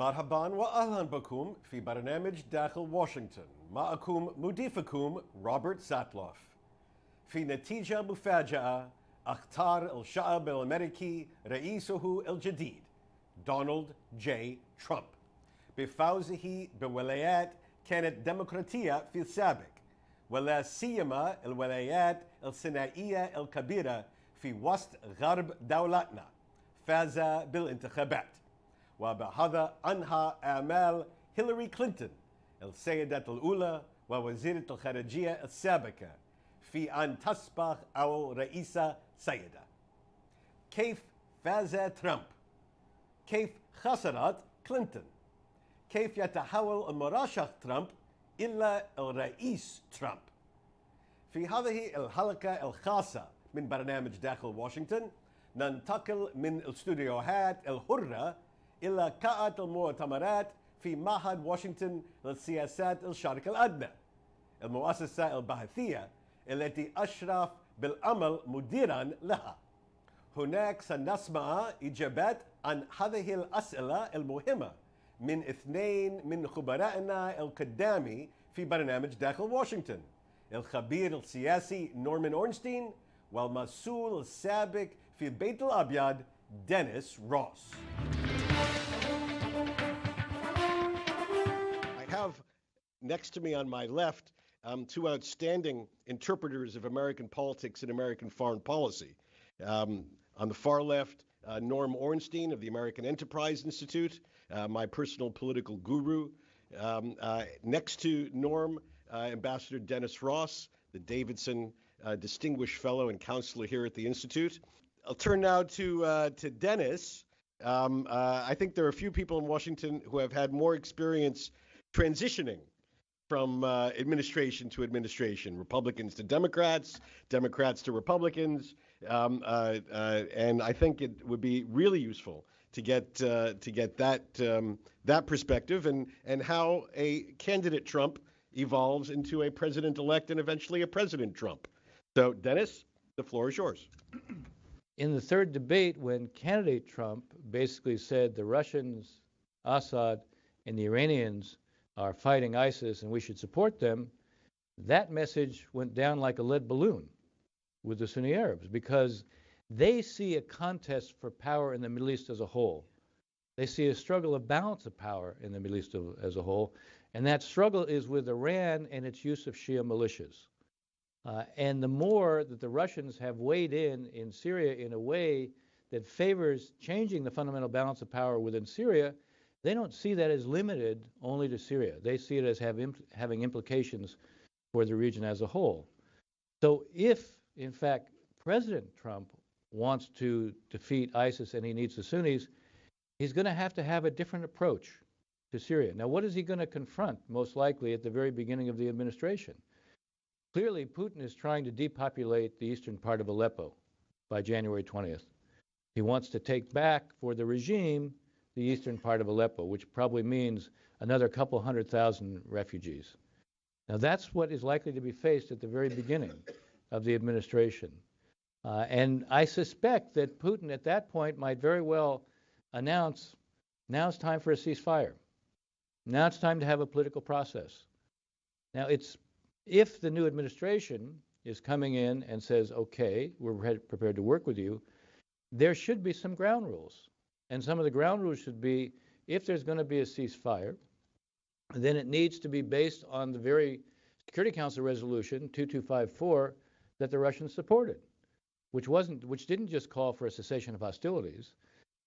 مرحبا وأهلا بكم في برنامج داخل واشنطن. معكم مضيفكم روبرت ساتلوف. في نتيجة مفاجئة اختار الشعب الأمريكي رئيسه الجديد دونالد جي ترامب بفوزه بولايات كانت ديمقراطية في السابق، ولا سيما الولايات الثنائية الكبيرة في وسط غرب دولتنا. فاز بالانتخابات، وبهذا أنهى آمال هيلاري كلينتون السيدة الأولى ووزيرة الخارجية السابقة في أن تصبح أول رئيسة سيدة. كيف فاز ترامب؟ كيف خسرت كلينتون؟ كيف يتحول المرشح ترامب إلى الرئيس ترامب؟ في هذه الحلقة الخاصة من برنامج داخل واشنطن ننتقل من الاستوديوهات الحرة إلى قاعة المؤتمرات في معهد واشنطن للسياسات الشرق الأدنى، المؤسسة البحثية التي أشرف بالعمل مديرا لها. هناك سنسمع إجابات عن هذه الأسئلة المهمة من اثنين من خبرائنا القدامى في برنامج داخل واشنطن، الخبير السياسي نورمان أورنستين والمسؤول السابق في البيت الأبيض دينيس روس. I have next to me on my left two outstanding interpreters of American politics and American foreign policy. On the far left, Norm Ornstein of the American Enterprise Institute, my personal political guru. Next to Norm, Ambassador Dennis Ross, the Davidson Distinguished Fellow and Counselor here at the Institute. I'll turn now to Dennis. I think there are a few people in Washington who have had more experience transitioning from administration to administration, Republicans to Democrats, Democrats to Republicans, and I think it would be really useful to get that perspective and how a candidate Trump evolves into a president-elect and eventually a President Trump. So, Dennis, the floor is yours. In the third debate, when candidate Trump basically said the Russians, Assad, and the Iranians are fighting ISIS and we should support them, that message went down like a lead balloon with the Sunni Arabs because they see a contest for power in the Middle East as a whole. They see a struggle of balance of power in the Middle East as a whole, and that struggle is with Iran and its use of Shia militias. And the more that the Russians have weighed in Syria in a way that favors changing the fundamental balance of power within Syria, they don't see that as limited only to Syria. They see it as having implications for the region as a whole. So if, in fact, President Trump wants to defeat ISIS and he needs the Sunnis, he's going to have a different approach to Syria. Now, what is he going to confront, most likely, at the very beginning of the administration? Clearly, Putin is trying to depopulate the eastern part of Aleppo by January 20th. He wants to take back for the regime the eastern part of Aleppo, which probably means another couple 100,000 refugees. Now, that's what is likely to be faced at the very beginning of the administration. And I suspect that Putin at that point might very well announce, now it's time for a ceasefire. Now it's time to have a political process. Now, if the new administration is coming in and says, okay, we're prepared to work with you, there should be some ground rules. And some of the ground rules should be, if there's going to be a ceasefire, then it needs to be based on the very Security Council resolution 2254 that the Russians supported, which didn't just call for a cessation of hostilities.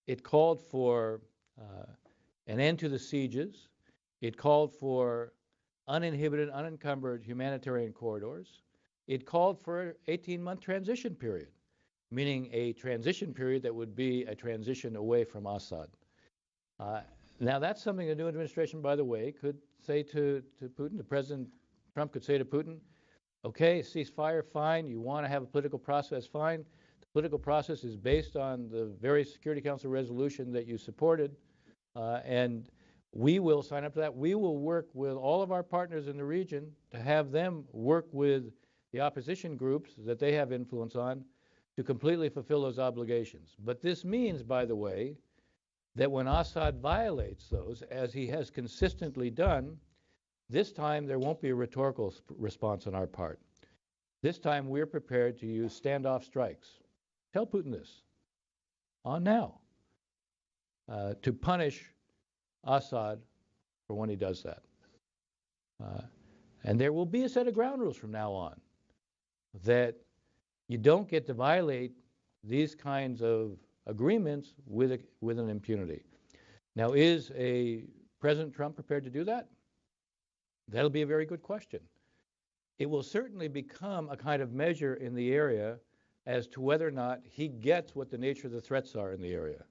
It called for an end to the sieges. It called for uninhibited, unencumbered humanitarian corridors. It called for an 18-month transition period, meaning a transition period that would be a transition away from Assad. Now, that's something the new administration, by the way, could say to Putin. The President Trump could say to Putin, okay, ceasefire, fine. You want to have a political process, fine. The political process is based on the very Security Council resolution that you supported, and we will sign up to that. We will work with all of our partners in the region to have them work with the opposition groups that they have influence on to completely fulfill those obligations. But this means, by the way, that when Assad violates those, as he has consistently done, this time there won't be a rhetorical response on our part. This time we're prepared to use standoff strikes. Tell Putin this on now to punish Assad for when he does that. And there will be a set of ground rules from now on that you don't get to violate these kinds of agreements with an impunity. Now, is a President Trump prepared to do that? That'll be a very good question. It will certainly become a kind of measure in the area as to whether or not he gets what the nature of the threats are in the area.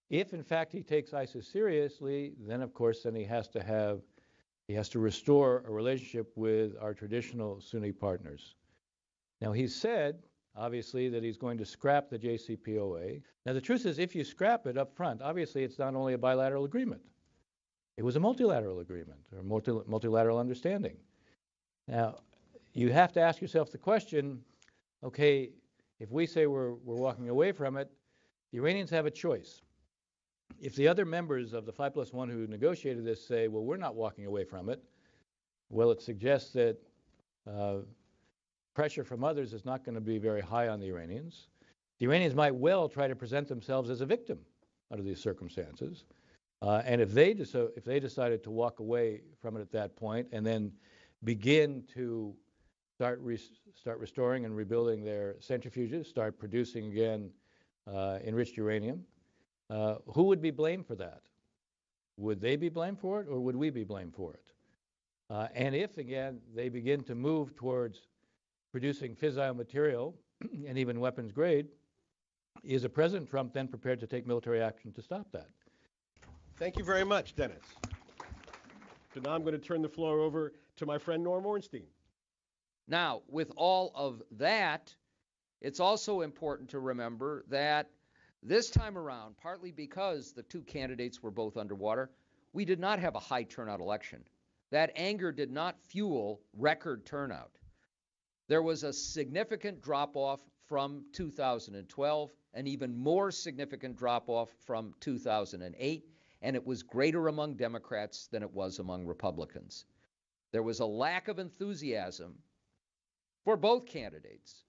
If, in fact, he takes ISIS seriously, then, of course, then he has to restore a relationship with our traditional Sunni partners. Now, he's said, obviously, that he's going to scrap the JCPOA. Now, the truth is, if you scrap it up front, obviously, it's not only a bilateral agreement. It was a multilateral agreement or multilateral understanding. Now, you have to ask yourself the question, okay, if we say we're walking away from it, the Iranians have a choice. If the other members of the 5+1 who negotiated this say, well, we're not walking away from it, well, it suggests that pressure from others is not going to be very high on the Iranians. The Iranians might well try to present themselves as a victim under these circumstances. And if they decided to walk away from it at that point and then begin to start restoring and rebuilding their centrifuges, start producing again enriched uranium, who would be blamed for that? Would they be blamed for it, or would we be blamed for it? And if, again, they begin to move towards producing fissile material and even weapons grade, is a President Trump then prepared to take military action to stop that? Thank you very much, Dennis. So now I'm going to turn the floor over to my friend Norm Ornstein. Now, with all of that, it's also important to remember that this time around, partly because the two candidates were both underwater, we did not have a high turnout election. That anger did not fuel record turnout. There was a significant drop-off from 2012, an even more significant drop-off from 2008, and it was greater among Democrats than it was among Republicans. There was a lack of enthusiasm for both candidates.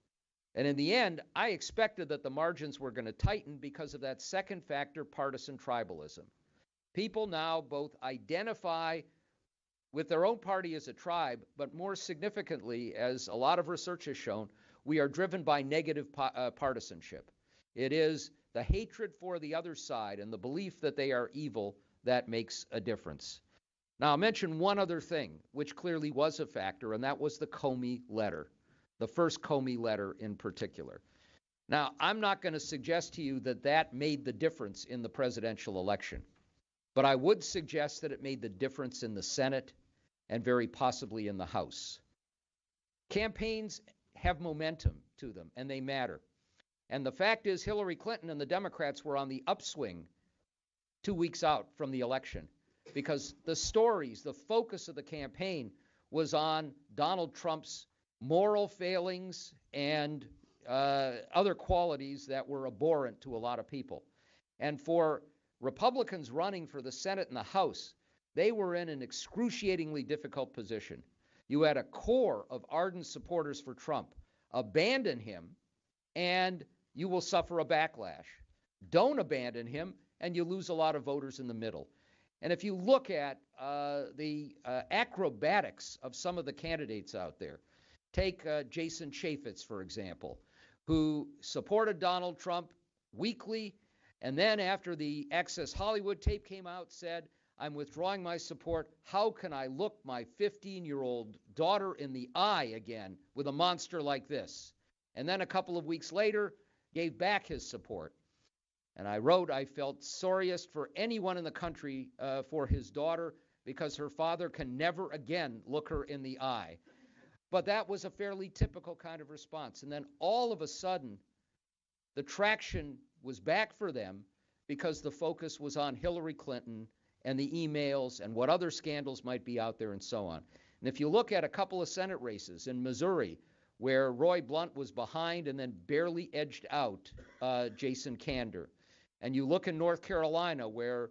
And in the end, I expected that the margins were going to tighten because of that second factor, partisan tribalism. People now both identify with their own party as a tribe, but more significantly, as a lot of research has shown, we are driven by negative partisanship. It is the hatred for the other side and the belief that they are evil that makes a difference. Now, I'll mention one other thing, which clearly was a factor, and that was the Comey letter, the first Comey letter in particular. Now, I'm not going to suggest to you that that made the difference in the presidential election, but I would suggest that it made the difference in the Senate and very possibly in the House. Campaigns have momentum to them, and they matter. And the fact is, Hillary Clinton and the Democrats were on the upswing 2 weeks out from the election because the stories, the focus of the campaign was on Donald Trump's moral failings and other qualities that were abhorrent to a lot of people. And for Republicans running for the Senate and the House, they were in an excruciatingly difficult position. You had a core of ardent supporters for Trump. Abandon him, and you will suffer a backlash. Don't abandon him, and you lose a lot of voters in the middle. And if you look at the acrobatics of some of the candidates out there, take Jason Chaffetz, for example, who supported Donald Trump weekly, and then after the Access Hollywood tape came out, said, I'm withdrawing my support. How can I look my 15-year-old daughter in the eye again with a monster like this? And then a couple of weeks later, gave back his support. And I wrote, I felt sorriest for anyone in the country for his daughter because her father can never again look her in the eye. But that was a fairly typical kind of response. And then all of a sudden, the traction was back for them because the focus was on Hillary Clinton and the emails and what other scandals might be out there and so on. And if you look at a couple of Senate races in Missouri, where Roy Blunt was behind and then barely edged out Jason Kander, And you look in North Carolina where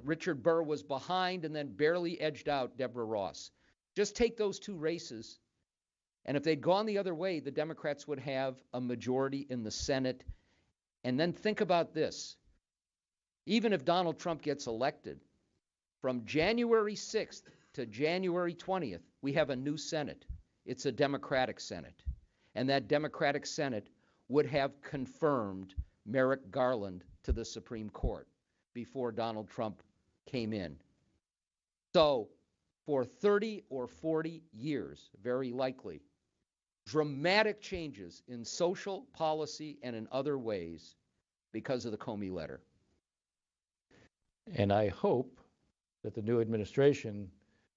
Richard Burr was behind and then barely edged out Deborah Ross. Just take those two races, and if they'd gone the other way, the Democrats would have a majority in the Senate. And then think about this. Even if Donald Trump gets elected, from January 6th to January 20th, we have a new Senate. It's a Democratic Senate. And that Democratic Senate would have confirmed Merrick Garland to the Supreme Court before Donald Trump came in. So for 30 or 40 years, very likely, dramatic changes in social policy and in other ways because of the Comey letter. And I hope that the new administration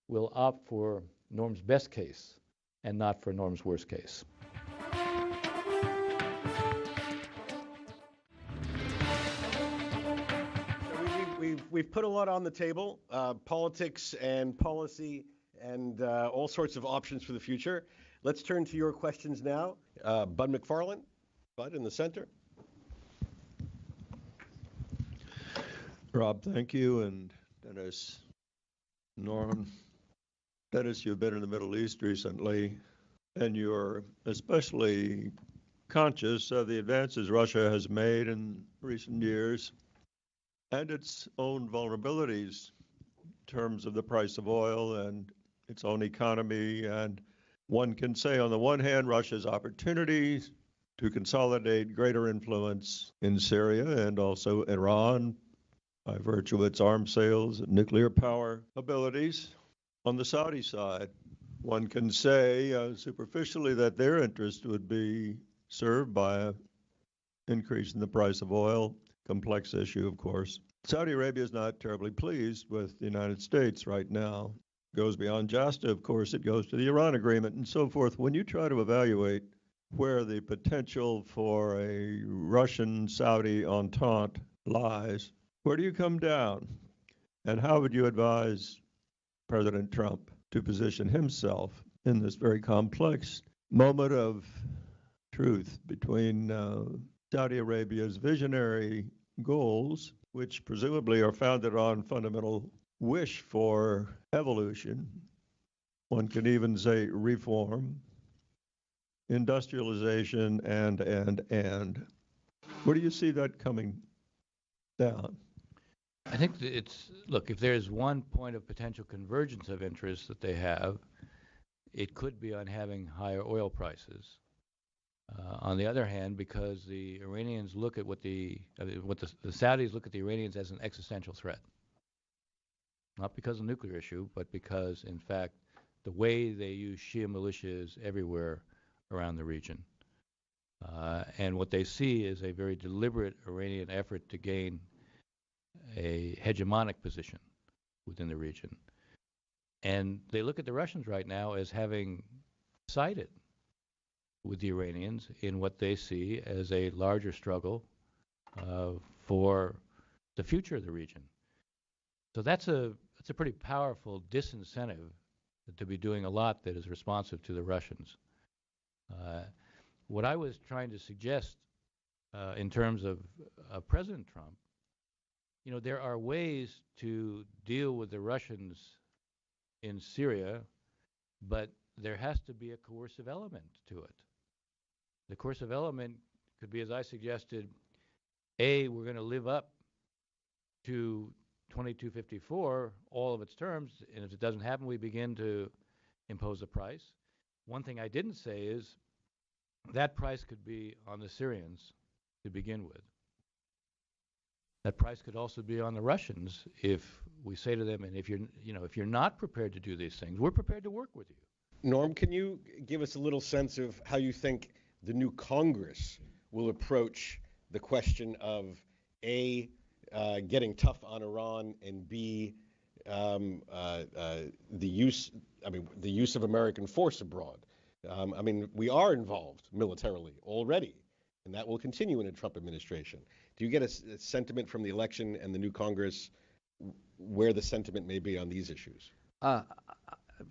will opt for Norm's best case and not for Norm's worst case. We've put a lot on the table, politics and policy and all sorts of options for the future. Let's turn to your questions now. Bud McFarland, Bud in the center. Rob, thank you, and Dennis, Norm. Dennis, you've been in the Middle East recently, and you're especially conscious of the advances Russia has made in recent years and its own vulnerabilities in terms of the price of oil and its own economy. And one can say, on the one hand, Russia's opportunities to consolidate greater influence in Syria and also Iran by virtue of its arms sales and nuclear power abilities. On the Saudi side, one can say superficially that their interest would be served by an increase in the price of oil. Complex issue, of course. Saudi Arabia is not terribly pleased with the United States right now. It goes beyond JASTA, of course. It goes to the Iran agreement and so forth. When you try to evaluate where the potential for a Russian-Saudi entente lies, where do you come down? And how would you advise President Trump to position himself in this very complex moment of truth between Saudi Arabia's visionary goals, which presumably are founded on fundamental wish for evolution, one can even say reform, industrialization, and. Where do you see that coming down? I think look, if there's one point of potential convergence of interest that they have, it could be on having higher oil prices. On the other hand, because the Iranians look at the Saudis look at the Iranians as an existential threat. Not because of the nuclear issue, but because, in fact, the way they use Shia militias everywhere around the region. And what they see is a very deliberate Iranian effort to gain a hegemonic position within the region. And they look at the Russians right now as having sided with the Iranians in what they see as a larger struggle for the future of the region. So that's a pretty powerful disincentive to be doing a lot that is responsive to the Russians. What I was trying to suggest in terms of President Trump, there are ways to deal with the Russians in Syria, but there has to be a coercive element to it. The coercive element could be, as I suggested, we're going to live up to 2254, all of its terms, and if it doesn't happen, we begin to impose a price. One thing I didn't say is that price could be on the Syrians to begin with. That price could also be on the Russians if we say to them, and if you're not prepared to do these things, we're prepared to work with you. Norm, can you give us a little sense of how you think the new Congress will approach the question of A, getting tough on Iran, and B, the use of American force abroad? We are involved militarily already, and that will continue in a Trump administration. Do you get a sentiment from the election and the new Congress where the sentiment may be on these issues?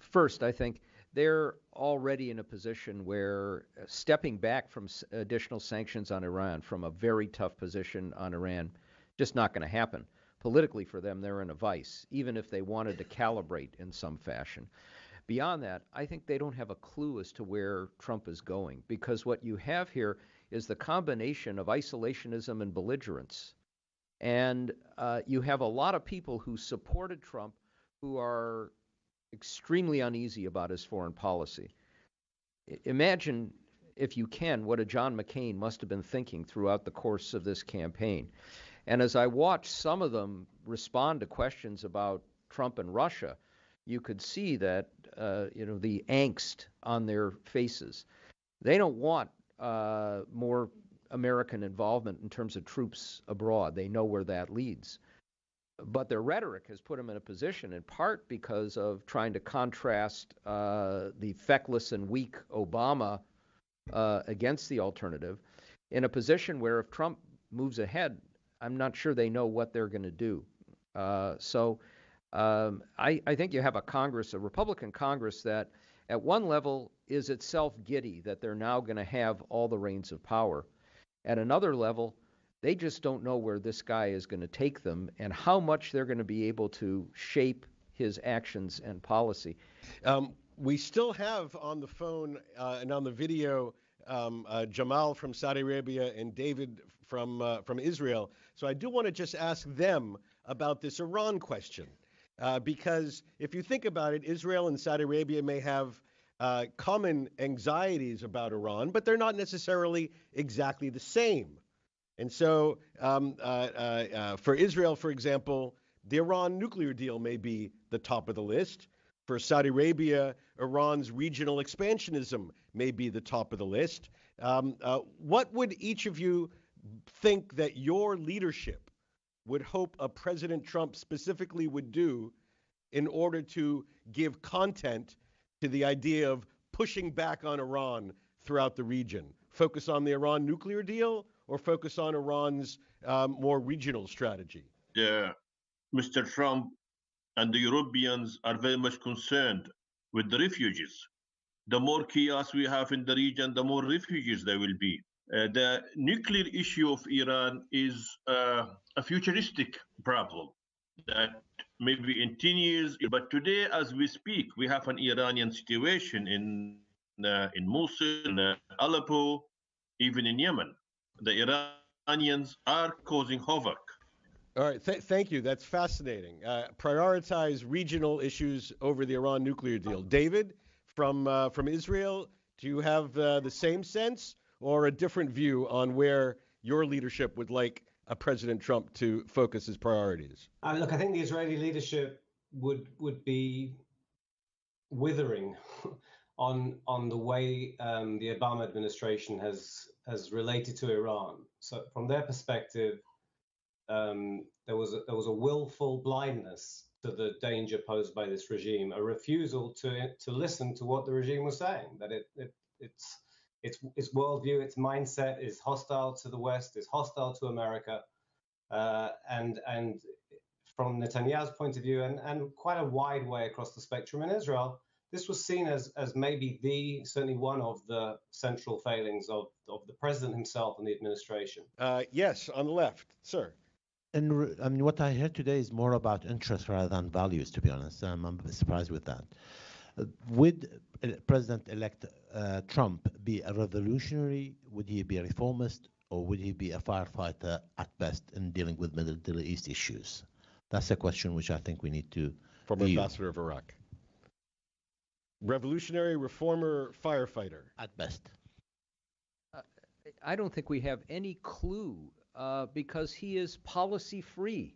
First, I think they're already in a position where stepping back from additional sanctions on Iran, from a very tough position on Iran, just not going to happen. Politically for them, they're in a vice, even if they wanted to calibrate in some fashion. Beyond that, I think they don't have a clue as to where Trump is going, because what you have here is the combination of isolationism and belligerence. And you have a lot of people who supported Trump who are extremely uneasy about his foreign policy. Imagine, if you can, what a John McCain must have been thinking throughout the course of this campaign. And as I watched some of them respond to questions about Trump and Russia, you could see that the angst on their faces. They don't want more American involvement in terms of troops abroad. They know where that leads. But their rhetoric has put them in a position, in part because of trying to contrast the feckless and weak Obama against the alternative, in a position where if Trump moves ahead, I'm not sure they know what they're going to do. So I think you have a Republican Congress that at one level is itself giddy that they're now going to have all the reins of power. At another level, they just don't know where this guy is going to take them and how much they're going to be able to shape his actions and policy. We still have on the phone and on the video Jamal from Saudi Arabia and David from Israel. So I do want to just ask them about this Iran question. Because if you think about it, Israel and Saudi Arabia may have common anxieties about Iran, but they're not necessarily exactly the same. And so for Israel, for example, the Iran nuclear deal may be the top of the list. For Saudi Arabia, Iran's regional expansionism may be the top of the list. What would each of you think that your leadership would hope a President Trump specifically would do in order to give content to the idea of pushing back on Iran throughout the region? Focus on the Iran nuclear deal or focus on Iran's more regional strategy? Mr. Trump and the Europeans are very much concerned with the refugees. The more chaos we have in the region, the more refugees there will be. The nuclear issue of Iran is a futuristic problem that maybe in 10 years, but today as we speak, we have an Iranian situation in Mosul, in Aleppo, even in Yemen. The Iranians are causing havoc. All right, thank you. That's fascinating. Prioritize regional issues over the Iran nuclear deal. David, from Israel, do you have the same sense or a different view on where your leadership would like President Trump to focus his priorities? Look, I think the Israeli leadership would be withering on the way the Obama administration has related to Iran. So from their perspective, there was a willful blindness to the danger posed by this regime, a refusal to listen to what the regime was saying, that its worldview, its mindset is hostile to the West, is hostile to America, and from Netanyahu's point of view, and quite a wide way across the spectrum in Israel, this was seen as maybe certainly one of the central failings of the president himself and the administration. Yes, on the left, sir. And I mean, what I heard today is more about interest rather than values, to be honest. I'm a bit surprised with that. Would President-elect Trump be a revolutionary? Would he be a reformist? Or would he be a firefighter at best in dealing with Middle East issues? That's a question which I think we need to Former ambassador of Iraq. Revolutionary, reformer, firefighter. At best. I don't think we have any clue because he is policy free.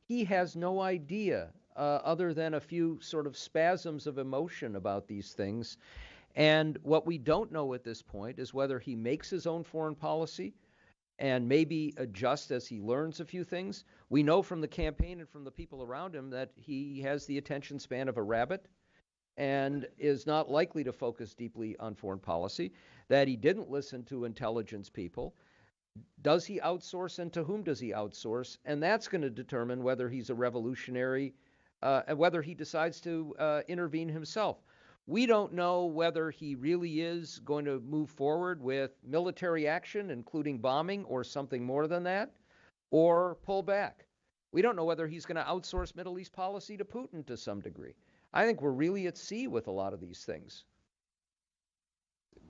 He has no idea other than a few sort of spasms of emotion about these things. And what we don't know at this point is whether he makes his own foreign policy and maybe adjust as he learns a few things. We know from the campaign and from the people around him that he has the attention span of a rabbit and is not likely to focus deeply on foreign policy, that he didn't listen to intelligence people. Does he outsource, and to whom does he outsource? And that's going to determine whether he's a revolutionary and whether he decides to intervene himself. We don't know whether he really is going to move forward with military action, including bombing or something more than that, or pull back. We don't know whether he's going to outsource Middle East policy to Putin to some degree. I think we're really at sea with a lot of these things.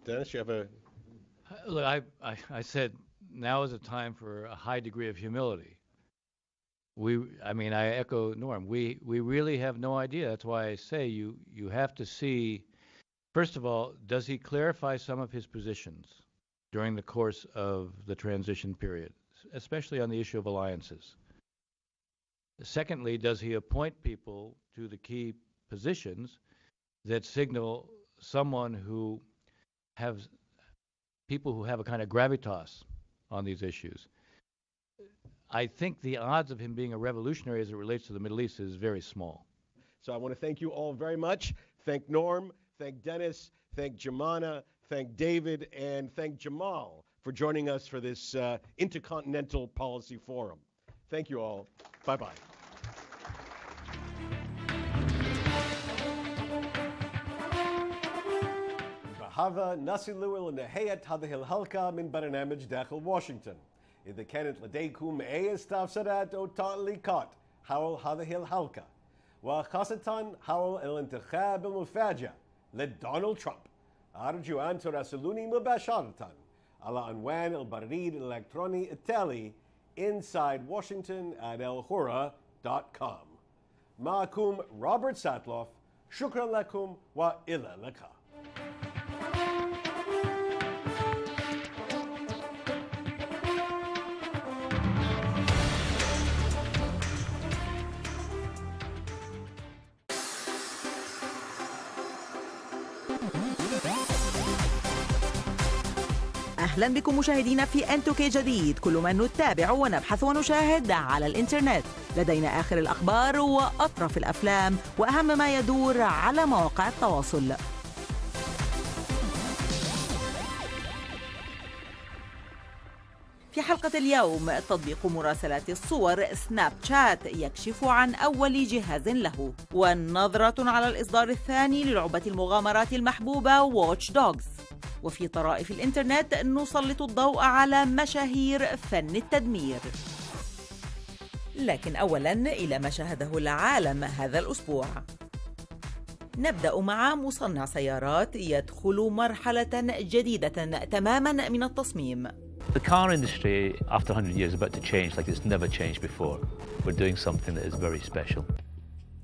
Dennis, you have a... Look, I said now is a time for a high degree of humility. I echo Norm. We really have no idea. That's why I say you have to see, first of all, does he clarify some of his positions during the course of the transition period, especially on the issue of alliances? Secondly, does he appoint people to the key positions that signal someone who has people who have a kind of gravitas on these issues? I think the odds of him being a revolutionary as it relates to the Middle East is very small. So I want to thank you all very much. Thank Norm, thank Dennis, thank Jumana, thank David, and thank Jamal for joining us for this Intercontinental Policy Forum. Thank you all. Bye-bye. هذا نصل لنهاية هذه الحلقة من برنامج داخل واشنطن. إذا كانت لديكم أي استفسارات أو تعليقات حول هذه الحلقة وخاصة حول الانتخاب المفاجئ لدونالد ترامب، أرجو أن تراسلوني مباشرة على عنوان البريد الإلكتروني التالي insidewashington@elhura.com. معكم روبرت ساتلوف، شكرا لكم وإلى اللقاء. أهلا بكم مشاهدينا في N2K جديد، كل ما نتابع ونبحث ونشاهد على الإنترنت. لدينا آخر الأخبار وأطرف الأفلام وأهم ما يدور على مواقع التواصل. في حلقة اليوم، تطبيق مراسلات الصور سناب شات يكشف عن أول جهاز له، ونظرة على الإصدار الثاني للعبة المغامرات المحبوبة واتش دوغز. وفي طرائف الإنترنت نسلط الضوء على مشاهير فن التدمير. لكن أولاً إلى ما شاهده العالم هذا الأسبوع. نبدأ مع مصنع سيارات يدخل مرحلة جديدة تماماً من التصميم. The car industry, after 100 years, is about to change like it's never changed before. We're doing something that is very special.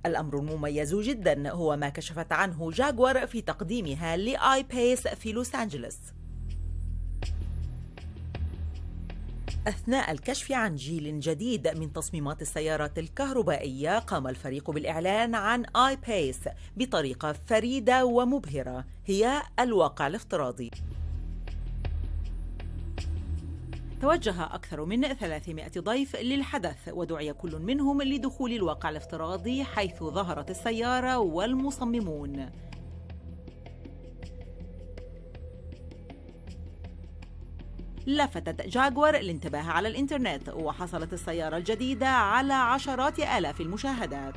الأمر المميز جداً هو ما كشفت عنه جاكور في تقديمها لآي بيس في لوس أنجلوس. أثناء الكشف عن جيل جديد من تصميمات السيارات الكهربائية، قام الفريق بالإعلان عن آي بيس بطريقة فريدة ومبهرة، هي الواقع الافتراضي. توجه أكثر من 300 ضيف للحدث، ودعي كل منهم لدخول الواقع الافتراضي حيث ظهرت السيارة والمصممون. لفتت جاكور الانتباه على الإنترنت، وحصلت السيارة الجديدة على عشرات آلاف المشاهدات.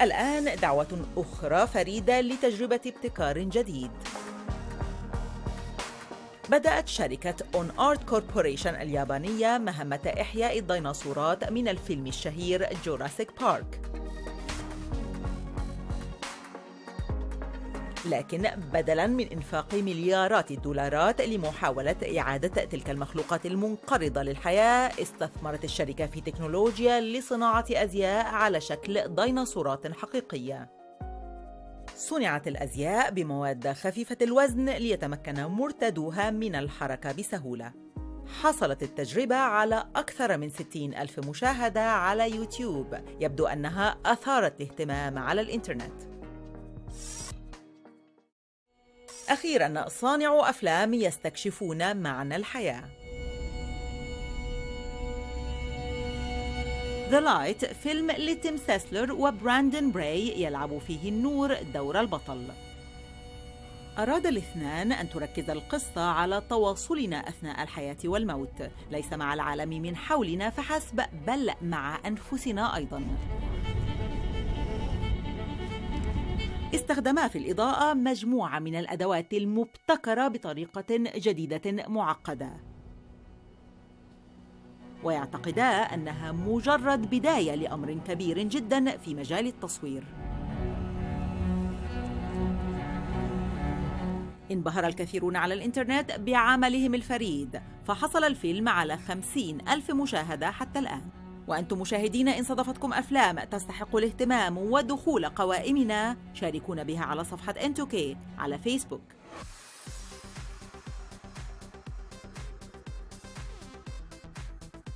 الآن دعوة أخرى فريدة لتجربة ابتكار جديد. بدأت شركة أون آرت كوربوريشن اليابانية مهمة إحياء الديناصورات من الفيلم الشهير جوراسيك بارك. لكن بدلاً من إنفاق مليارات الدولارات لمحاولة إعادة تلك المخلوقات المنقرضة للحياة، استثمرت الشركة في تكنولوجيا لصناعة أزياء على شكل ديناصورات حقيقية. صنعت الأزياء بمواد خفيفة الوزن ليتمكن مرتدوها من الحركة بسهولة. حصلت التجربة على أكثر من 60,000 مشاهدة على يوتيوب، يبدو أنها أثارت الاهتمام على الإنترنت. أخيراً، صانعو أفلام يستكشفون معنى الحياة. The Light فيلم لتيم سيسلر وبراندن براي يلعب فيه النور دور البطل. أراد الاثنان أن تركز القصة على تواصلنا أثناء الحياة والموت، ليس مع العالم من حولنا فحسب، بل مع أنفسنا أيضاً. استخدما في الإضاءة مجموعة من الأدوات المبتكرة بطريقة جديدة معقدة، ويعتقدا أنها مجرد بداية لأمر كبير جدا في مجال التصوير. انبهر الكثيرون على الإنترنت بعملهم الفريد، فحصل الفيلم على 50,000 مشاهدة حتى الآن. وأنتم مشاهدين، إن صادفتكم أفلام تستحق الاهتمام ودخول قوائمنا، شاركونا بها على صفحة N2K على فيسبوك.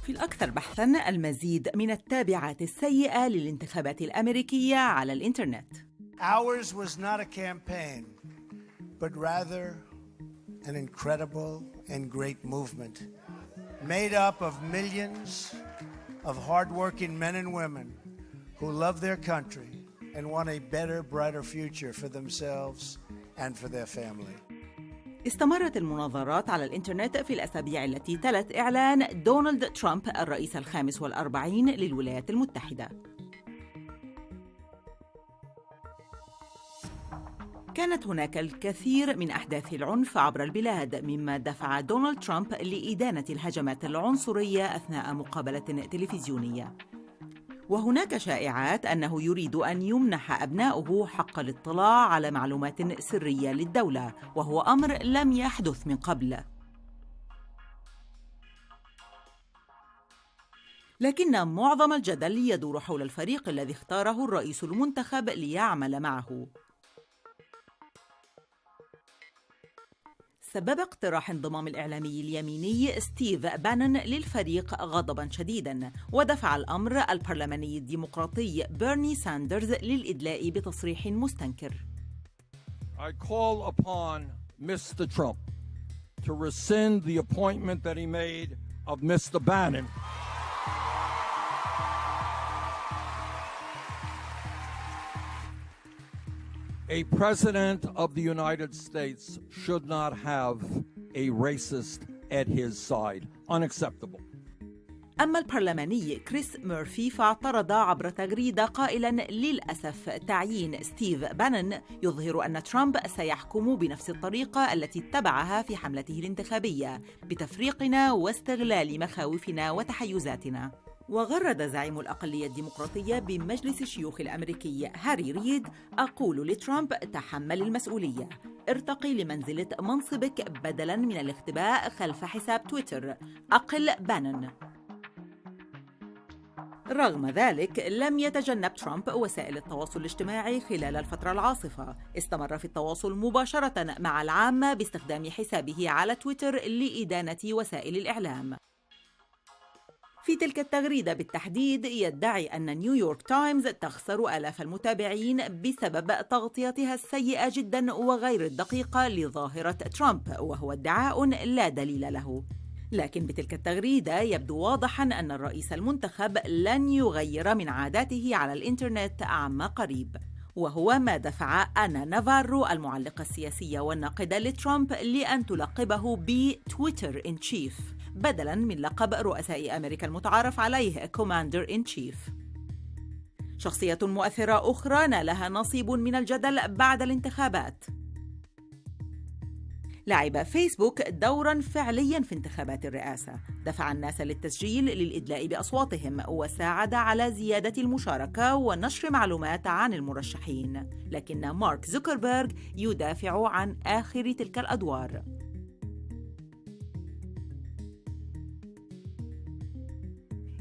في الأكثر بحثاً، المزيد من التابعات السيئة للانتخابات الأمريكية على الإنترنت. Ours was not a campaign, but rather an incredible and great movement made up of millions of hardworking men and women who love their country and want a better, brighter future for themselves and for their family. استمرت المناظرات على الإنترنت في الأسابيع التي تلت إعلان دونالد ترامب الرئيس الخامس والأربعين للولايات المتحدة. كانت هناك الكثير من أحداث العنف عبر البلاد، مما دفع دونالد ترامب لإدانة الهجمات العنصرية أثناء مقابلة تلفزيونية. وهناك شائعات أنه يريد أن يمنح أبناؤه حق الاطلاع على معلومات سرية للدولة، وهو أمر لم يحدث من قبل. لكن معظم الجدل يدور حول الفريق الذي اختاره الرئيس المنتخب ليعمل معه. سبب اقتراح انضمام الإعلامي اليميني ستيف بانون للفريق غضباً شديداً، ودفع الأمر البرلماني الديمقراطي بيرني ساندرز للإدلاء بتصريح مستنكر. I call upon Mr. Trump to rescind the appointment that he made of Mr. Bannon. A president of the United States should not have a racist at his side. Unacceptable. أما البرلماني كريس مورفي فاعترض عبر تغريدة قائلاً: للأسف تعيين ستيف بانون يظهر أن ترامب سيحكم بنفس الطريقة التي اتبعها في حملته الانتخابية، بتفريقنا واستغلال مخاوفنا وتحيزاتنا. وغرد زعيم الأقلية الديمقراطية بمجلس الشيوخ الأمريكي هاري ريد: أقول لترامب تحمل المسؤولية، ارتقي لمنزلة منصبك بدلاً من الاختباء خلف حساب تويتر، أقل بانون. رغم ذلك لم يتجنب ترامب وسائل التواصل الاجتماعي خلال الفترة العاصفة. استمر في التواصل مباشرة مع العامة باستخدام حسابه على تويتر لإدانة وسائل الإعلام. في تلك التغريدة بالتحديد يدعي أن نيويورك تايمز تخسر آلاف المتابعين بسبب تغطيتها السيئة جدا وغير الدقيقة لظاهرة ترامب، وهو ادعاء لا دليل له. لكن بتلك التغريدة يبدو واضحاً أن الرئيس المنتخب لن يغير من عاداته على الإنترنت عما قريب، وهو ما دفع أنا نافارو المعلقة السياسية والناقدة لترامب لأن تلقبه بتويتر إن تشيف بدلاً من لقب رؤساء أمريكا المتعارف عليه كوماندر إن تشيف. شخصية مؤثرة أخرى نالها نصيب من الجدل بعد الانتخابات. لعب فيسبوك دوراً فعلياً في انتخابات الرئاسة، دفع الناس للتسجيل للإدلاء بأصواتهم، وساعد على زيادة المشاركة ونشر معلومات عن المرشحين. لكن مارك زوكربيرغ يدافع عن آخر تلك الأدوار.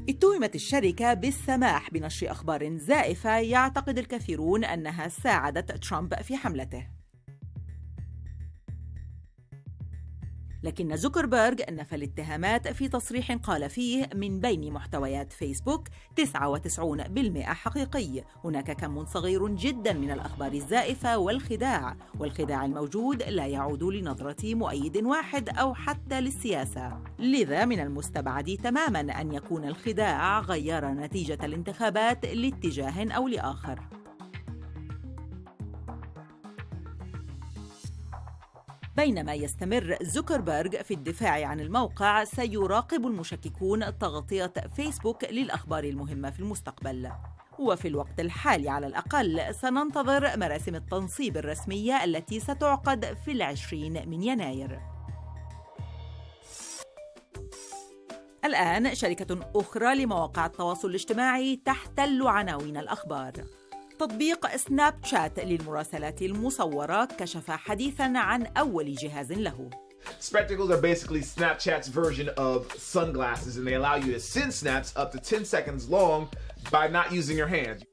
اتهمت الشركة بالسماح بنشر أخبار زائفة يعتقد الكثيرون أنها ساعدت ترامب في حملته. لكن زوكربيرغ نفى الاتهامات في تصريح قال فيه: من بين محتويات فيسبوك 99% حقيقي، هناك كم صغير جدا من الأخبار الزائفة والخداع الموجود لا يعود لنظرة مؤيد واحد أو حتى للسياسة، لذا من المستبعد تماما أن يكون الخداع غير نتيجة الانتخابات لاتجاه أو لآخر. بينما يستمر زوكربيرغ في الدفاع عن الموقع، سيراقب المشككون تغطية فيسبوك للأخبار المهمة في المستقبل. وفي الوقت الحالي على الأقل سننتظر مراسم التنصيب الرسمية التي ستعقد في 20 من يناير. الآن شركة أخرى لمواقع التواصل الاجتماعي تحتل عناوين الأخبار. تطبيق سناب شات للمراسلات المصورة كشف حديثاً عن أول جهاز له. Spectacles are basically Snapchat's version of sunglasses, and they allow you to send snaps up to 10 seconds long by not using your hands.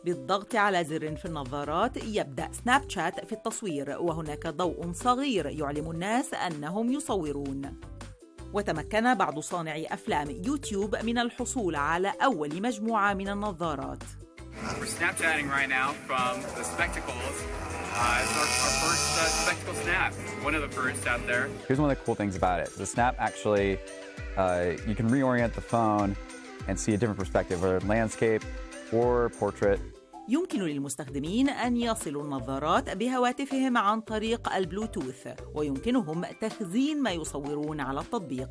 بالضغط على زر في النظارات يبدأ سناب شات في التصوير، وهناك ضوء صغير يعلم الناس أنهم يصورون. وتمكن بعض صانعي أفلام يوتيوب من الحصول على أول مجموعة من النظارات. We're Snapchatting right now from the Spectacles. It's our first Spectacle Snap, one of the first out there. Here's one of the cool things about it. The Snap actually, you can reorient the phone and see a different perspective, whether landscape or portrait. يمكن للمستخدمين أن يصلوا النظارات بهواتفهم عن طريق البلوتوث، ويمكنهم تخزين ما يصورون على التطبيق.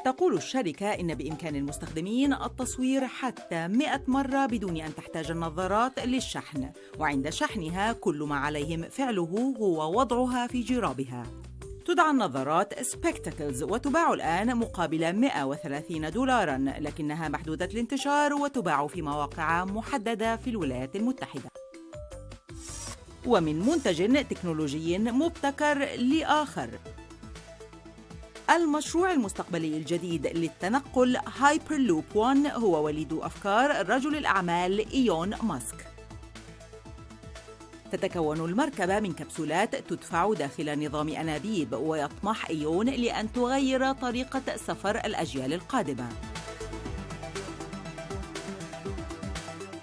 تقول الشركة إن بإمكان المستخدمين التصوير حتى 100 مرة بدون أن تحتاج النظارات للشحن، وعند شحنها كل ما عليهم فعله هو وضعها في جرابها. تدعى النظارات سبيكتاكلز وتباع الآن مقابل $130، لكنها محدودة الانتشار وتباع في مواقع محددة في الولايات المتحدة. ومن منتج تكنولوجي مبتكر لآخر. المشروع المستقبلي الجديد للتنقل هايبرلوب 1 هو وليد أفكار رجل الأعمال إيلون ماسك. تتكون المركبة من كبسولات تدفع داخل نظام أنابيب، ويطمح إيلون لأن تغير طريقة سفر الأجيال القادمة.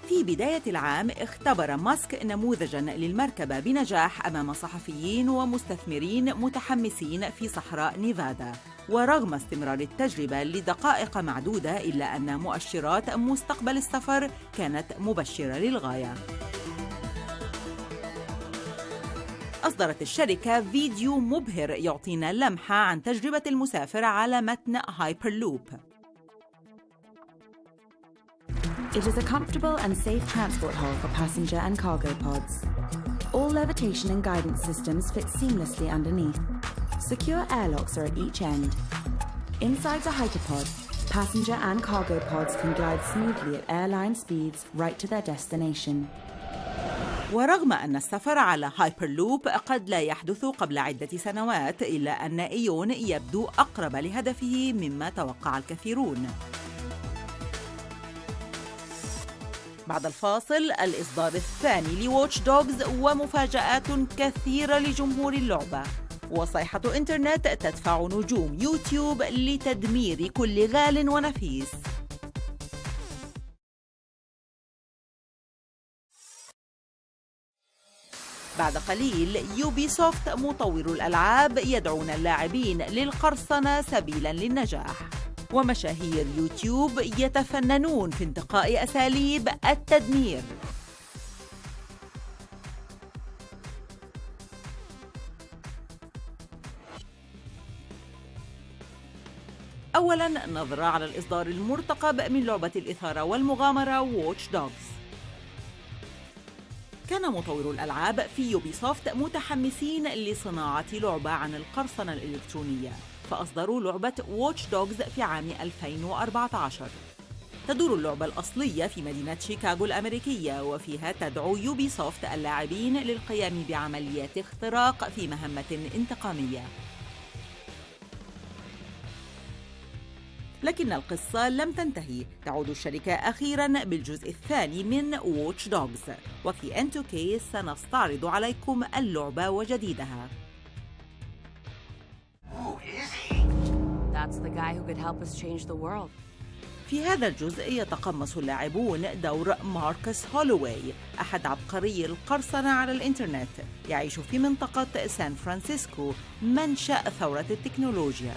في بداية العام اختبر ماسك نموذجاً للمركبة بنجاح أمام صحفيين ومستثمرين متحمسين في صحراء نيفادا، ورغم استمرار التجربة لدقائق معدودة إلا أن مؤشرات مستقبل السفر كانت مبشرة للغاية. أصدرت الشركة فيديو مبهر يعطينا لمحة عن تجربة المسافر على متن هايبرلوب. It is a comfortable and safe transport hall for passenger and cargo pods. All levitation and guidance systems fit seamlessly underneath. Secure airlocks are at each end. Inside the hyperpod, passenger and cargo pods can glide smoothly at airline speeds right to their destination. ورغم أن السفر على هايبرلوب قد لا يحدث قبل عدة سنوات، إلا أن إيلون يبدو أقرب لهدفه مما توقع الكثيرون. بعد الفاصل الإصدار الثاني لواتش دوغز ومفاجآت كثيرة لجمهور اللعبة، وصيحة إنترنت تدفع نجوم يوتيوب لتدمير كل غال ونفيس. بعد قليل يوبي سوفت مطور الألعاب يدعون اللاعبين للقرصنة سبيلاً للنجاح، ومشاهير يوتيوب يتفننون في انتقاء أساليب التدمير. أولاً نظرة على الإصدار المرتقب من لعبة الإثارة والمغامرة واتش دوغز. كان مطور الألعاب في يوبي سوفت متحمسين لصناعة لعبة عن القرصنة الإلكترونية، فأصدروا لعبة واتش دوغز في عام 2014. تدور اللعبة الأصلية في مدينة شيكاغو الأمريكية، وفيها تدعو يوبي سوفت اللاعبين للقيام بعمليات اختراق في مهمة انتقامية. لكن القصة لم تنتهي، تعود الشركة أخيراً بالجزء الثاني من واتش دوغز، وفي N2K سنستعرض عليكم اللعبة وجديدها. That's the guy who could help us change the world. في هذا الجزء يتقمص اللاعبون دور ماركوس هولوواي، أحد عبقري القرصنة على الإنترنت، يعيش في منطقة سان فرانسيسكو منشأ ثورة التكنولوجيا.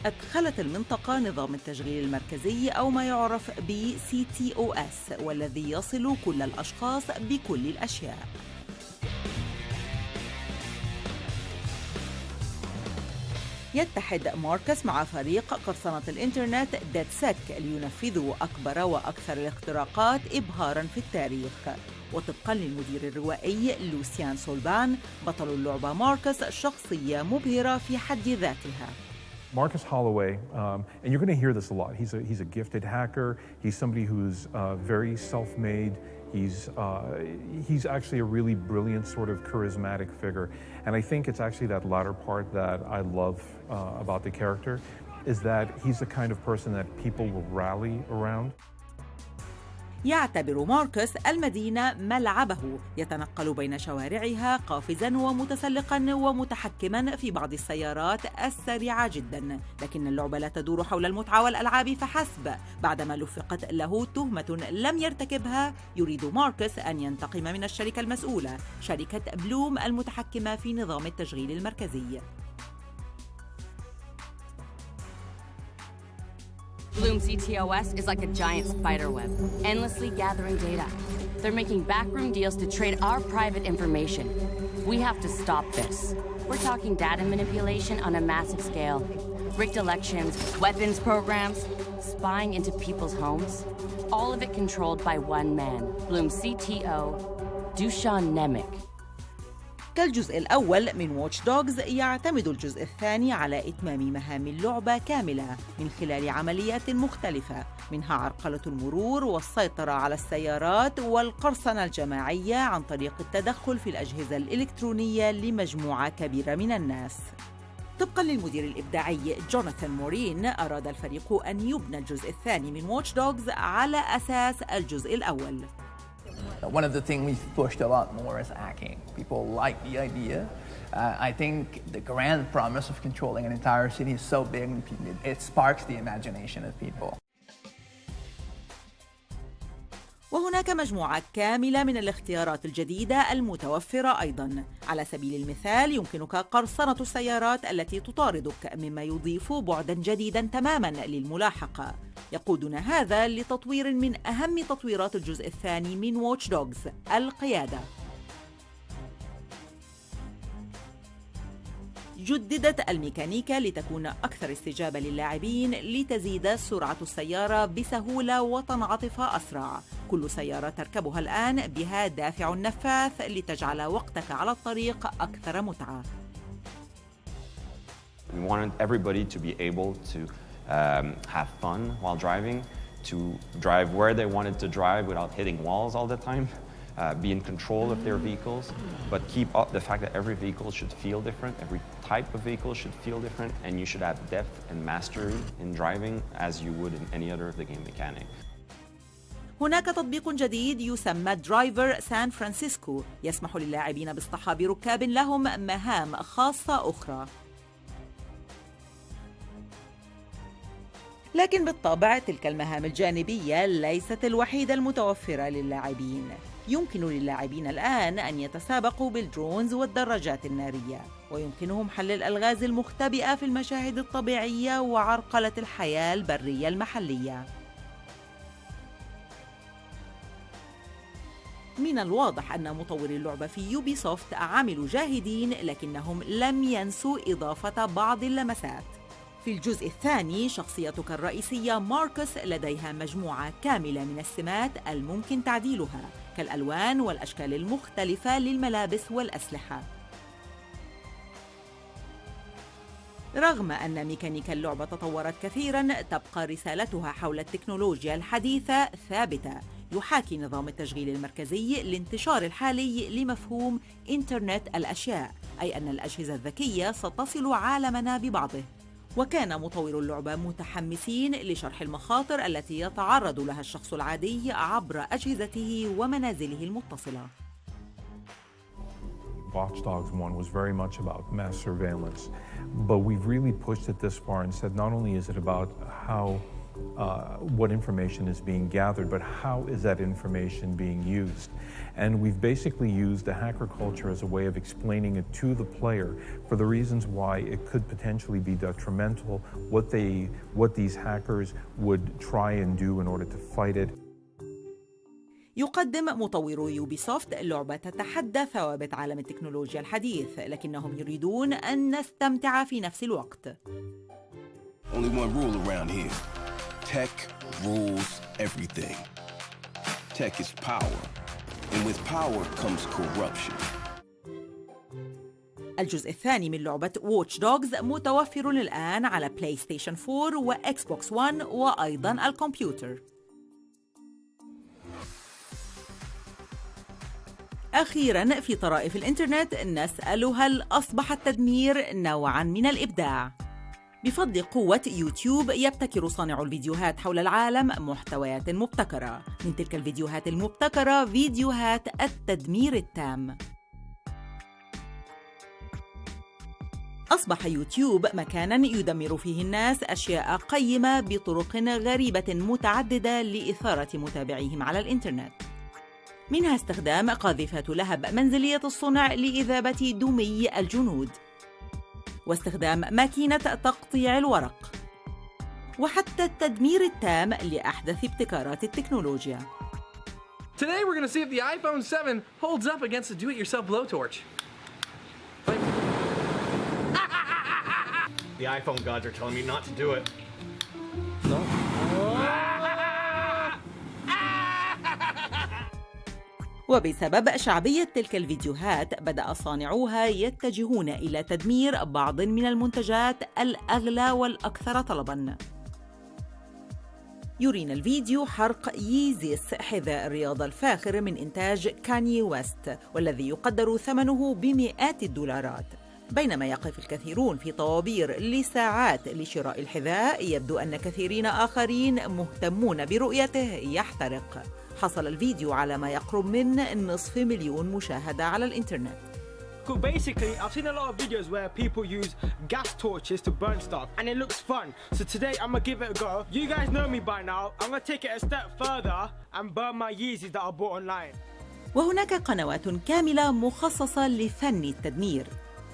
أدخلت المنطقة نظام التشغيل المركزي أو ما يعرف ب CTOS، والذي يصل كل الأشخاص بكل الأشياء. يتحد ماركس مع فريق قرصنة الإنترنت ديدسك لينفذوا أكبر وأكثر الاختراقات إبهاراً في التاريخ. وطبقاً للمدير الروائي لوسيان سولبان، بطل اللعبة ماركس شخصية مبهرة في حد ذاتها. Marcus Holloway, and you're going to hear this a lot. He's a gifted hacker. He's somebody who's very self-made. He's actually a really brilliant, sort of charismatic figure. And I think it's actually that latter part that I love about the character, is that he's the kind of person that people will rally around. يعتبر ماركس المدينة ملعبه، يتنقل بين شوارعها قافزاً ومتسلقاً ومتحكماً في بعض السيارات السريعة جداً. لكن اللعبة لا تدور حول المتعة والألعاب فحسب. بعدما لفقت له تهمة لم يرتكبها، يريد ماركس أن ينتقم من الشركة المسؤولة، شركة بلوم المتحكمة في نظام التشغيل المركزي. Bloom CTOS is like a giant spider web, endlessly gathering data. They're making backroom deals to trade our private information. We have to stop this. We're talking data manipulation on a massive scale, rigged elections, weapons programs, spying into people's homes. All of it controlled by one man, Bloom CTO, Dusan Nemec. كالجزء الأول من واتش دوغز، يعتمد الجزء الثاني على إتمام مهام اللعبة كاملة من خلال عمليات مختلفة، منها عرقلة المرور والسيطرة على السيارات والقرصنة الجماعية عن طريق التدخل في الأجهزة الإلكترونية لمجموعة كبيرة من الناس. طبقاً للمدير الإبداعي جوناثان مورين، أراد الفريق أن يبنى الجزء الثاني من واتش دوغز على أساس الجزء الأول. One of the things we've pushed a lot more is hacking. People like the idea. I think the grand promise of controlling an entire city is so big, it sparks the imagination of people. وهناك مجموعة كاملة من الاختيارات الجديدة المتوفرة أيضاً. على سبيل المثال، يمكنك قرصنة السيارات التي تطاردك، مما يضيف بعداً جديداً تماماً للملاحقة. يقودنا هذا لتطوير من أهم تطويرات الجزء الثاني من واتش دوغز، القيادة. جددت الميكانيكا لتكون أكثر استجابة للاعبين، لتزيد سرعة السيارة بسهولة وتنعطف أسرع. كل سيارة تركبها الآن بها دافع نفاث لتجعل وقتك على الطريق أكثر متعة. We wanted everybody to be able to have fun while driving, to drive where they wanted to drive without hitting walls all the time, be in control of their vehicles, but keep up the fact that every vehicle should feel different, every type of vehicle should feel different, and you should have depth and mastery in driving as you would in any other of the game mechanics. هناك تطبيق جديد يسمى درايفر سان فرانسيسكو، يسمح للاعبين باصطحاب ركاب لهم مهام خاصة أخرى. لكن بالطبع تلك المهام الجانبية ليست الوحيدة المتوفرة للاعبين. يمكن للاعبين الآن أن يتسابقوا بالدرونز والدراجات النارية، ويمكنهم حل الألغاز المختبئة في المشاهد الطبيعية وعرقلة الحياة البرية المحلية. من الواضح أن مطوري اللعبة في يوبي سوفت عملوا جاهدين، لكنهم لم ينسوا إضافة بعض اللمسات. في الجزء الثاني، شخصيتك الرئيسية ماركس لديها مجموعة كاملة من السمات الممكن تعديلها، كالألوان والأشكال المختلفة للملابس والأسلحة. رغم أن ميكانيكا اللعبة تطورت كثيراً، تبقى رسالتها حول التكنولوجيا الحديثة ثابتة. يحاكي نظام التشغيل المركزي الانتشار الحالي لمفهوم إنترنت الأشياء، أي أن الأجهزة الذكية ستصل عالمنا ببعضه. وكان مطور اللعبة متحمسين لشرح المخاطر التي يتعرض لها الشخص العادي عبر أجهزته ومنازله المتصلة. Watch Dogs 1 was very much about mass surveillance, but we've really pushed it this far and said not only is it about how what information is being gathered, but how is that information being used? And we've basically used the hacker culture as a way of explaining it to the player for the reasons why it could potentially be detrimental, what these hackers would try and do in order to fight it. يقدم مطورو يوبيسوفت لعبة تتحدى ثوابت عالم التكنولوجيا الحديث، لكنهم يريدون أن نستمتع في نفس الوقت. Only one rule around here. Tech rules everything. Tech is power, and with power comes corruption. الجزء الثاني من لعبة واتش دوغز متوفر الآن على بلاي ستيشن 4 وإكس بوكس 1 وأيضاً الكمبيوتر. أخيراً في طرائف الإنترنت نسأل: هل أصبح التدمير نوعاً من الإبداع؟ بفضل قوة يوتيوب يبتكر صانعو الفيديوهات حول العالم محتويات مبتكرة. من تلك الفيديوهات المبتكرة فيديوهات التدمير التام. أصبح يوتيوب مكاناً يدمر فيه الناس أشياء قيمة بطرق غريبة متعددة لإثارة متابعيهم على الإنترنت. منها استخدام قاذفات لهب منزلية الصنع لإذابة دمي الجنود، واستخدام ماكينة تقطيع الورق، وحتى التدمير التام لأحدث ابتكارات التكنولوجيا. Today we're going to see if the iPhone 7 holds up against a do-it-yourself blowtorch. The iPhone gods are telling me not to do it. No. وبسبب شعبية تلك الفيديوهات بدأ صانعوها يتجهون إلى تدمير بعض من المنتجات الأغلى والأكثر طلباً. يرينا الفيديو حرق ييزيس، حذاء الرياضة الفاخر من إنتاج كاني ويست، والذي يقدر ثمنه بمئات الدولارات. بينما يقف الكثيرون في طوابير لساعات لشراء الحذاء، يبدو أن كثيرين آخرين مهتمون برؤيته يحترق. حصل الفيديو على ما يقرب من 500,000 مشاهدة على الإنترنت. Basically, I've seen a lot of videos where people use gas torches to burn stuff, and it looks fun. So today I'm gonna give it a go. You guys know me by now. I'm gonna take it a step further and burn my Yeezys that I bought online. وهناك قنوات كاملة مخصصة لفن التدمير،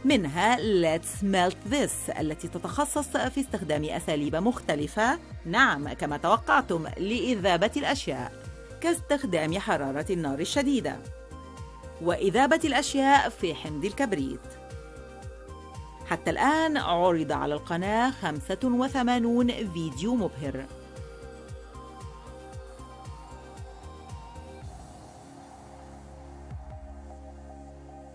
منها Let's Melt This التي تتخصص في استخدام أساليب مختلفة، نعم كما توقعتم، لإذابة الأشياء، كاستخدام حرارة النار الشديدة وإذابة الأشياء في حمض الكبريت. حتى الآن عرض على القناة 85 فيديو مبهر.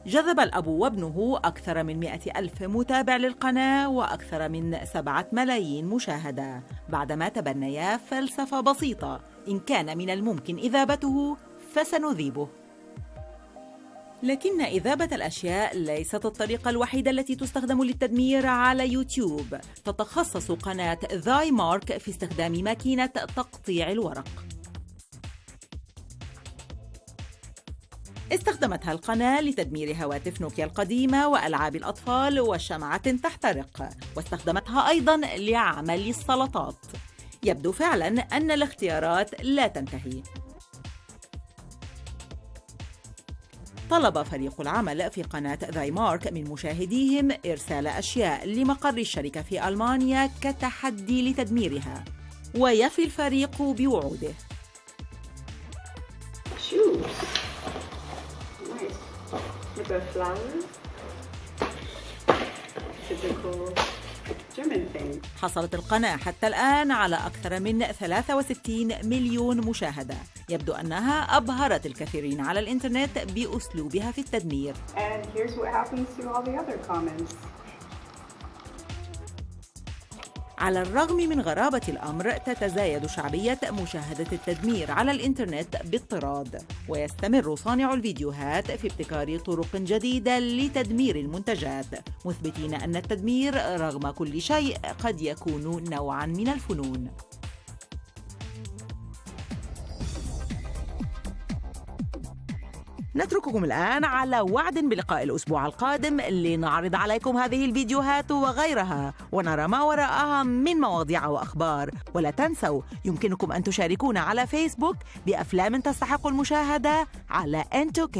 جذب الأب وابنه أكثر من 100,000 متابع للقناة وأكثر من 7 ملايين مشاهدة، بعدما تبنيا فلسفة بسيطة: إن كان من الممكن إذابته فسنذيبه. لكن إذابة الأشياء ليست الطريقة الوحيدة التي تستخدم للتدمير على يوتيوب. تتخصص قناة ذاي مارك في استخدام ماكينة تقطيع الورق. استخدمتها القناة لتدمير هواتف نوكيا القديمة وألعاب الأطفال وشمعة تحترق، واستخدمتها أيضاً لعمل السلطات. يبدو فعلاً أن الاختيارات لا تنتهي. طلب فريق العمل في قناة ذاي مارك من مشاهديهم إرسال أشياء لمقر الشركة في ألمانيا كتحدي لتدميرها، ويفي الفريق بوعوده. حصلت القناة حتى الآن على أكثر من 63 مليون مشاهدة. يبدو أنها أبهرت الكثيرين على الإنترنت بأسلوبها في التدمير. على الرغم من غرابة الأمر، تتزايد شعبية مشاهدة التدمير على الإنترنت باضطراد، ويستمر صانع الفيديوهات في ابتكار طرق جديدة لتدمير المنتجات، مثبتين أن التدمير رغم كل شيء قد يكون نوعاً من الفنون. نترككم الآن على وعد بلقاء الأسبوع القادم لنعرض عليكم هذه الفيديوهات وغيرها ونرى ما وراءها من مواضيع وأخبار. ولا تنسوا يمكنكم أن تشاركونا على فيسبوك بأفلام تستحق المشاهدة على N2K.